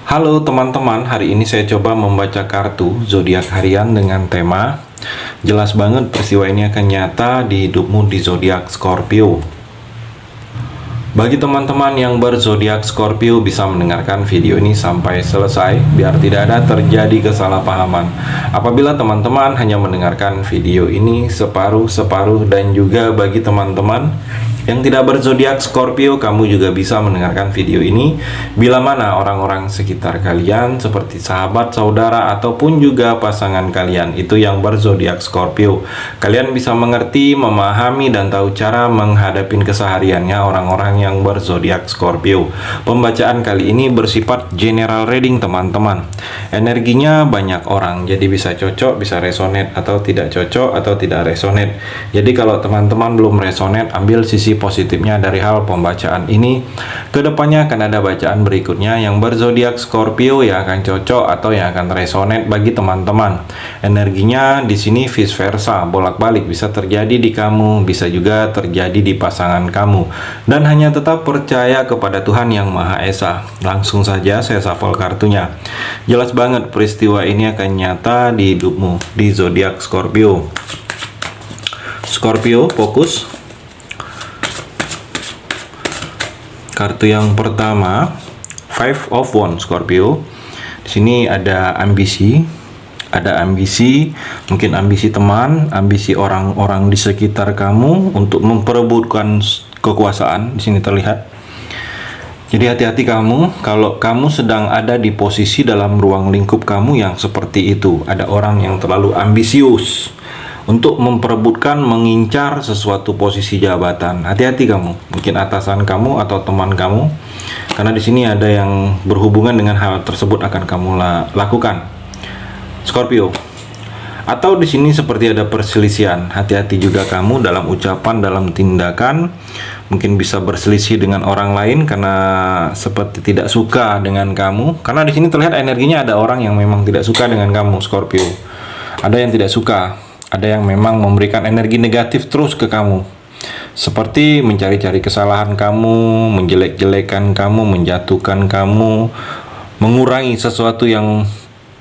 Halo teman-teman, hari ini saya coba membaca kartu zodiak harian dengan tema jelas banget peristiwa ini akan nyata di hidupmu di zodiak Scorpio. Bagi teman-teman yang berzodiak Scorpio bisa mendengarkan video ini sampai selesai biar tidak ada terjadi kesalahpahaman. Apabila teman-teman hanya mendengarkan video ini separuh-separuh, dan juga bagi teman-teman yang tidak berzodiak Scorpio, kamu juga bisa mendengarkan video ini bila mana orang-orang sekitar kalian seperti sahabat, saudara, ataupun juga pasangan kalian itu yang berzodiak Scorpio. Kalian bisa mengerti, memahami, dan tahu cara menghadapi kesehariannya orang-orang yang berzodiak Scorpio. Pembacaan kali ini bersifat general reading teman-teman. Energinya banyak orang, jadi bisa cocok, bisa resonate, atau tidak cocok, atau tidak resonate. Jadi kalau teman-teman belum resonate, ambil sisi positifnya dari hal pembacaan ini. Kedepannya akan ada bacaan berikutnya yang berzodiak Scorpio yang akan cocok atau yang akan resonate bagi teman-teman. Energinya di sini vice versa, bolak-balik, bisa terjadi di kamu, bisa juga terjadi di pasangan kamu. Dan hanya tetap percaya kepada Tuhan Yang Maha Esa. Langsung saja saya shuffle kartunya. Jelas banget peristiwa ini akan nyata di hidupmu di zodiak Scorpio. Scorpio, fokus. Kartu yang pertama, Five of Wands Scorpio. Di sini ada ambisi, mungkin ambisi teman, ambisi orang-orang di sekitar kamu untuk memperebutkan kekuasaan. Di sini terlihat. Jadi hati-hati kamu kalau kamu sedang ada di posisi dalam ruang lingkup kamu yang seperti itu. Ada orang yang terlalu ambisius untuk memperebutkan, mengincar sesuatu posisi jabatan. Hati-hati kamu, mungkin atasan kamu atau teman kamu, karena di sini ada yang berhubungan dengan hal tersebut akan kamu lakukan, Scorpio. Atau di sini seperti ada perselisihan. Hati-hati juga kamu dalam ucapan, dalam tindakan. Mungkin bisa berselisih dengan orang lain karena seperti tidak suka dengan kamu. Karena di sini terlihat energinya ada orang yang memang tidak suka dengan kamu, Scorpio. Ada yang tidak suka. Ada yang memang memberikan energi negatif terus ke kamu, seperti mencari-cari kesalahan kamu, menjelek-jelekan kamu, menjatuhkan kamu, mengurangi sesuatu yang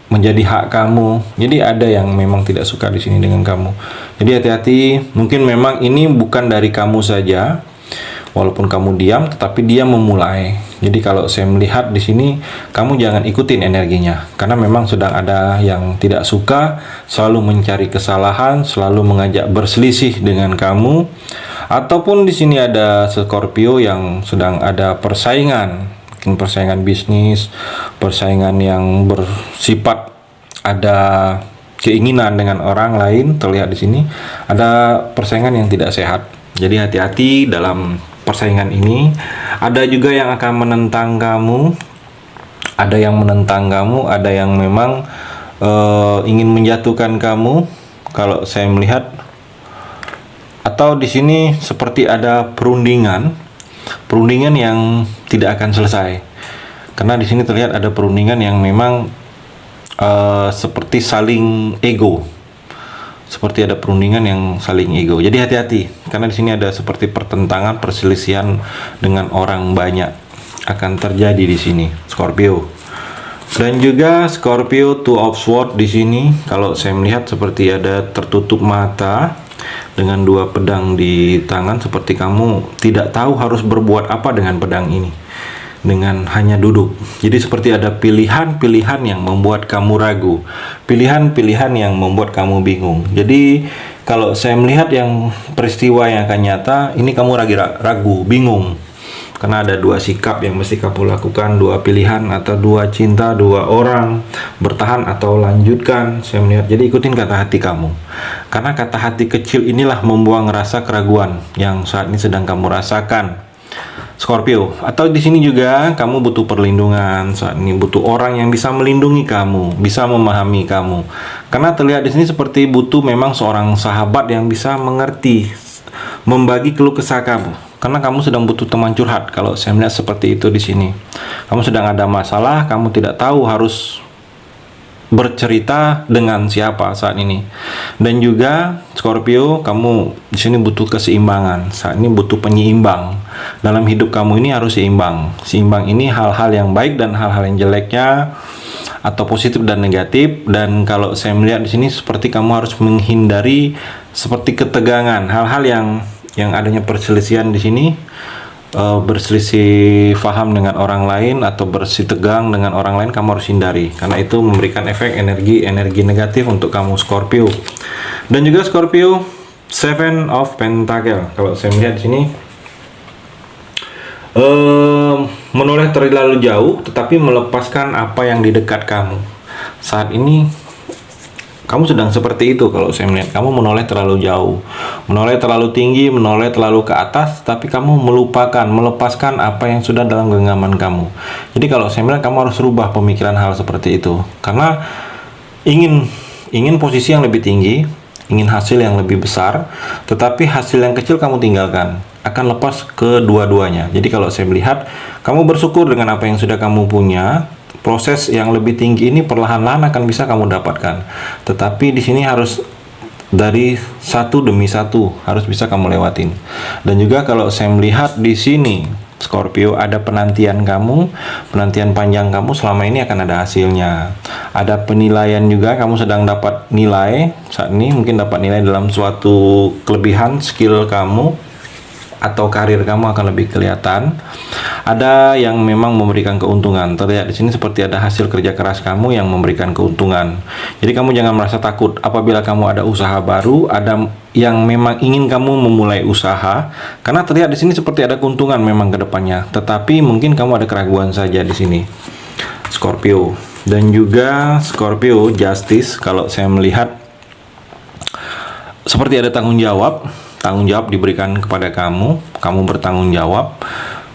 menjadi hak kamu. Jadi ada yang memang tidak suka di sini dengan kamu. Jadi hati-hati, mungkin memang ini bukan dari kamu saja. Walaupun kamu diam, tetapi dia memulai. Jadi kalau saya melihat di sini, kamu jangan ikutin energinya, karena memang sedang ada yang tidak suka, selalu mencari kesalahan, selalu mengajak berselisih dengan kamu. Ataupun di sini ada Scorpio yang sedang ada persaingan, mungkin persaingan bisnis, persaingan yang bersifat ada keinginan dengan orang lain. Terlihat di sini ada persaingan yang tidak sehat. Jadi hati-hati dalam persaingan ini. Ada juga yang akan menentang kamu, ada yang menentang kamu, ada yang memang ingin menjatuhkan kamu. Kalau saya melihat, atau di sini seperti ada perundingan yang tidak akan selesai. Karena di sini terlihat ada perundingan yang memang seperti saling ego. Seperti ada perundingan yang saling ego. Jadi hati-hati, karena di sini ada seperti pertentangan, perselisihan dengan orang banyak akan terjadi di sini, Scorpio. Dan juga Scorpio, Two of Swords di sini. Kalau saya melihat seperti ada tertutup mata dengan dua pedang di tangan, seperti kamu tidak tahu harus berbuat apa dengan pedang ini, dengan hanya duduk. Jadi seperti ada pilihan-pilihan yang membuat kamu ragu, pilihan-pilihan yang membuat kamu bingung. Jadi kalau saya melihat yang peristiwa yang akan nyata, ini kamu ragu, bingung, karena ada dua sikap yang mesti kamu lakukan, dua pilihan atau dua cinta, dua orang, bertahan atau lanjutkan. Saya melihat, jadi ikutin kata hati kamu, karena kata hati kecil inilah membuang rasa keraguan yang saat ini sedang kamu rasakan, Scorpio. Atau di sini juga kamu butuh perlindungan saat ini, butuh orang yang bisa melindungi kamu, bisa memahami kamu. Karena terlihat di sini seperti butuh memang seorang sahabat yang bisa mengerti, membagi keluh kesah kamu. Karena kamu sedang butuh teman curhat. Kalau saya melihat seperti itu di sini. Kamu sedang ada masalah, kamu tidak tahu harus bercerita dengan siapa saat ini. Dan juga Scorpio, kamu di sini butuh keseimbangan. Saat ini butuh penyeimbang. Dalam hidup kamu ini harus seimbang. Seimbang ini hal-hal yang baik dan hal-hal yang jeleknya, atau positif dan negatif. Dan kalau saya melihat di sini seperti kamu harus menghindari seperti ketegangan, hal-hal yang adanya perselisihan di sini, berselisih paham dengan orang lain atau bersih tegang dengan orang lain, kamu harus hindari karena itu memberikan efek energi negatif untuk kamu Scorpio. Dan juga Scorpio, Seven of Pentacle, kalau saya melihat di sini menoleh terlalu jauh tetapi melepaskan apa yang di dekat kamu. Saat ini kamu sedang seperti itu. Kalau saya melihat kamu menoleh terlalu jauh, menoleh terlalu tinggi, menoleh terlalu ke atas, tapi kamu melepaskan apa yang sudah dalam genggaman kamu. Jadi kalau saya melihat kamu harus rubah pemikiran hal seperti itu, karena ingin posisi yang lebih tinggi, ingin hasil yang lebih besar, tetapi hasil yang kecil kamu tinggalkan, akan lepas kedua-duanya. Jadi kalau saya melihat kamu bersyukur dengan apa yang sudah kamu punya. Proses yang lebih tinggi ini perlahan-lahan akan bisa kamu dapatkan. Tetapi di sini harus dari satu demi satu harus bisa kamu lewatin. Dan juga kalau saya melihat di sini Scorpio, ada penantian kamu, penantian panjang kamu selama ini akan ada hasilnya. Ada penilaian juga, kamu sedang dapat nilai saat ini, mungkin dapat nilai dalam suatu kelebihan skill kamu atau karir kamu akan lebih kelihatan. Ada yang memang memberikan keuntungan. Terlihat di sini seperti ada hasil kerja keras kamu yang memberikan keuntungan. Jadi kamu jangan merasa takut apabila kamu ada usaha baru, ada yang memang ingin kamu memulai usaha, karena terlihat di sini seperti ada keuntungan memang ke depannya. Tetapi mungkin kamu ada keraguan saja di sini, Scorpio. Dan juga Scorpio, Justice, kalau saya melihat seperti ada tanggung jawab diberikan kepada kamu bertanggung jawab.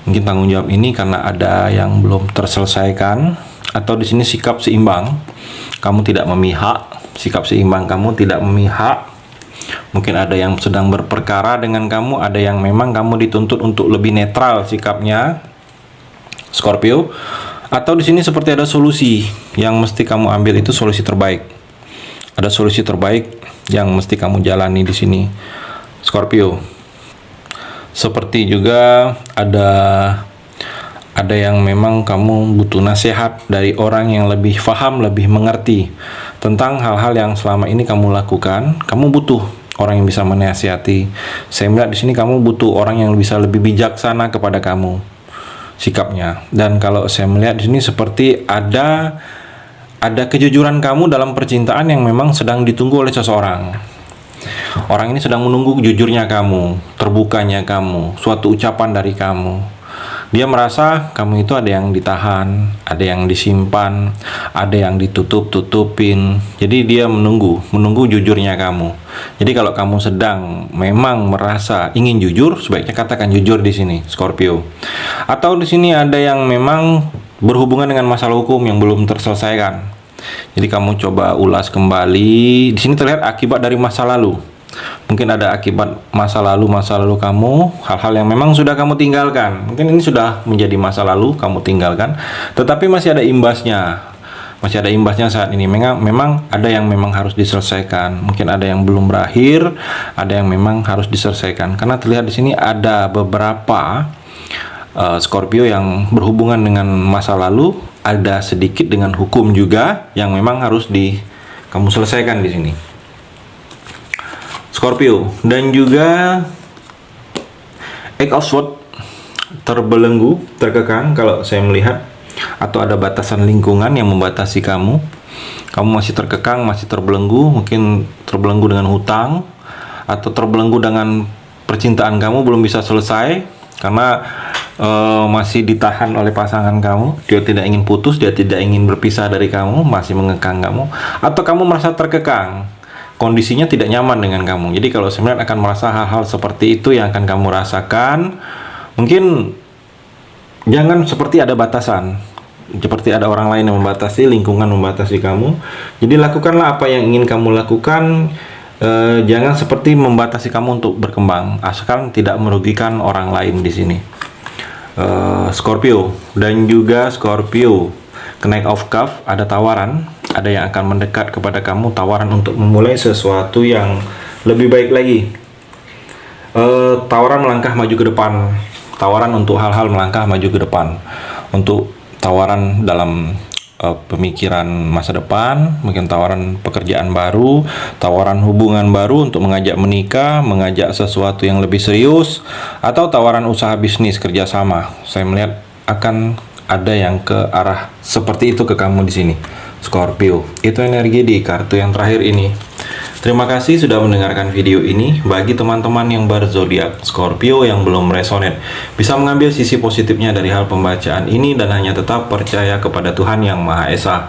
Mungkin tanggung jawab ini karena ada yang belum terselesaikan, atau di sini sikap seimbang, kamu tidak memihak, sikap seimbang kamu tidak memihak. Mungkin ada yang sedang berperkara dengan kamu, ada yang memang kamu dituntut untuk lebih netral sikapnya, Scorpio. Atau di sini seperti ada solusi yang mesti kamu ambil, itu solusi terbaik. Ada solusi terbaik yang mesti kamu jalani di sini, Scorpio. Seperti juga ada yang memang kamu butuh nasihat dari orang yang lebih paham, lebih mengerti tentang hal-hal yang selama ini kamu lakukan. Kamu butuh orang yang bisa menasihati. Saya melihat di sini kamu butuh orang yang bisa lebih bijaksana kepada kamu sikapnya. Dan kalau saya melihat di sini seperti ada kejujuran kamu dalam percintaan yang memang sedang ditunggu oleh seseorang. Orang ini sedang menunggu jujurnya kamu, terbukanya kamu, suatu ucapan dari kamu. Dia merasa kamu itu ada yang ditahan, ada yang disimpan, ada yang ditutup-tutupin. Jadi dia menunggu jujurnya kamu. Jadi kalau kamu sedang memang merasa ingin jujur, sebaiknya katakan jujur di sini, Scorpio. Atau di sini ada yang memang berhubungan dengan masalah hukum yang belum terselesaikan. Jadi kamu coba ulas kembali. Di sini terlihat akibat dari masa lalu. Mungkin ada akibat masa lalu kamu, hal-hal yang memang sudah kamu tinggalkan. Mungkin ini sudah menjadi masa lalu kamu tinggalkan, tetapi masih ada imbasnya. Masih ada imbasnya saat ini. Memang ada yang memang harus diselesaikan. Mungkin ada yang belum berakhir, ada yang memang harus diselesaikan. Karena terlihat di sini ada beberapa Scorpio yang berhubungan dengan masa lalu, ada sedikit dengan hukum juga yang memang harus kamu selesaikan di sini, Scorpio. Dan juga Eight of Swords, terbelenggu, terkekang kalau saya melihat, atau ada batasan lingkungan yang membatasi kamu masih terkekang, masih terbelenggu. Mungkin terbelenggu dengan hutang, atau terbelenggu dengan percintaan kamu belum bisa selesai karena masih ditahan oleh pasangan kamu. Dia tidak ingin putus, dia tidak ingin berpisah dari kamu, masih mengekang kamu. Atau kamu merasa terkekang, kondisinya tidak nyaman dengan kamu. Jadi kalau sebenarnya akan merasa hal-hal seperti itu yang akan kamu rasakan. Mungkin jangan seperti ada batasan, seperti ada orang lain yang membatasi, lingkungan membatasi kamu. Jadi lakukanlah apa yang ingin kamu lakukan. Jangan seperti membatasi kamu untuk berkembang, asalkan tidak merugikan orang lain di sini, Scorpio. Dan juga Scorpio, Knight of Cups, ada tawaran ada yang akan mendekat kepada kamu, tawaran untuk memulai sesuatu yang lebih baik lagi. Tawaran melangkah maju ke depan, tawaran untuk hal-hal melangkah maju ke depan, untuk tawaran dalam pemikiran masa depan, mungkin tawaran pekerjaan baru, tawaran hubungan baru untuk mengajak menikah, mengajak sesuatu yang lebih serius, atau tawaran usaha bisnis kerjasama. Saya melihat akan ada yang ke arah seperti itu ke kamu di sini, Scorpio. Itu energi di kartu yang terakhir ini. Terima kasih sudah mendengarkan video ini. Bagi teman-teman yang berzodiak Scorpio yang belum resonate, bisa mengambil sisi positifnya dari hal pembacaan ini dan hanya tetap percaya kepada Tuhan Yang Maha Esa.